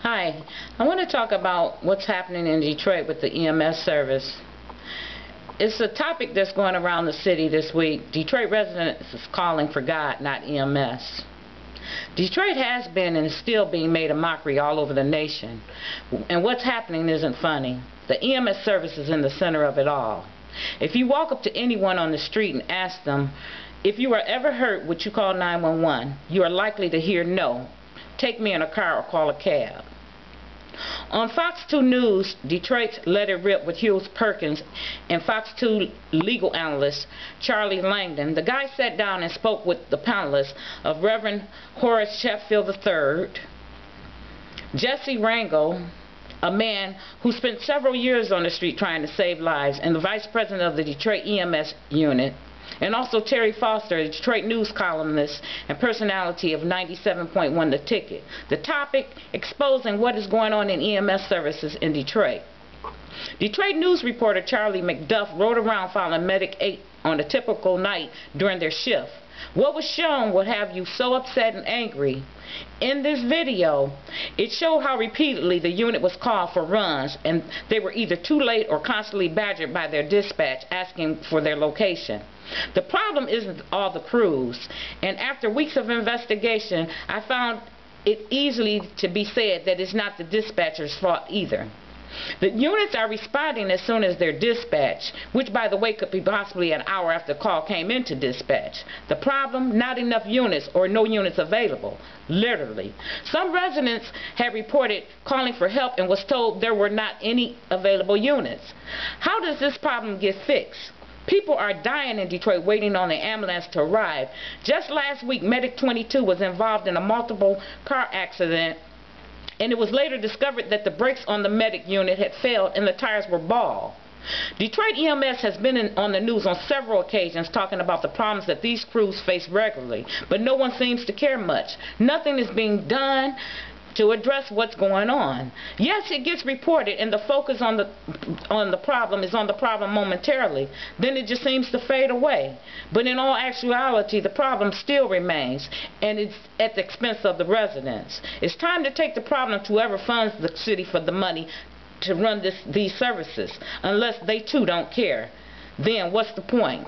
Hi, I want to talk about what's happening in Detroit with the EMS service. It's a topic that's going around the city this week. Detroit residents is calling for God, not EMS. Detroit has been and is still being made a mockery all over the nation. And what's happening isn't funny. The EMS service is in the center of it all. If you walk up to anyone on the street and ask them, if you are ever hurt, would you call 911? You are likely to hear no. Take me in a car or call a cab. On Fox 2 News, Detroit's Let It Rip with Hughes Perkins and Fox 2 legal analyst Charlie Langdon, the guy sat down and spoke with the panelists of Reverend Horace Sheffield III, Jesse Rangel, a man who spent several years on the street trying to save lives, and the vice president of the Detroit EMS unit, and also Terry Foster, a Detroit news columnist and personality of 97.1 The Ticket. The topic, exposing what is going on in EMS services in Detroit. Detroit news reporter Charlie McDuff rode around following Medic 8 on a typical night during their shift. What was shown would have you so upset and angry. In this video, it showed how repeatedly the unit was called for runs, and they were either too late or constantly badgered by their dispatch asking for their location. The problem isn't all the crews, and after weeks of investigation, I found it easily to be said that it's not the dispatcher's fault either. The units are responding as soon as they're dispatched, which by the way could be possibly an hour after the call came into dispatch. The problem, not enough units or no units available, literally. Some residents have reported calling for help and was told there were not any available units. How does this problem get fixed? People are dying in Detroit waiting on the ambulance to arrive. Just last week, Medic 22 was involved in a multiple car accident, and it was later discovered that the brakes on the medic unit had failed and the tires were bald. Detroit EMS has been on the news on several occasions talking about the problems that these crews face regularly, but no one seems to care much. Nothing is being done to address what's going on. Yes, it gets reported and the focus on the problem is on the problem momentarily. Then it just seems to fade away. But in all actuality, the problem still remains, and it's at the expense of the residents. It's time to take the problem to whoever funds the city for the money to run these services, unless they too don't care. Then what's the point?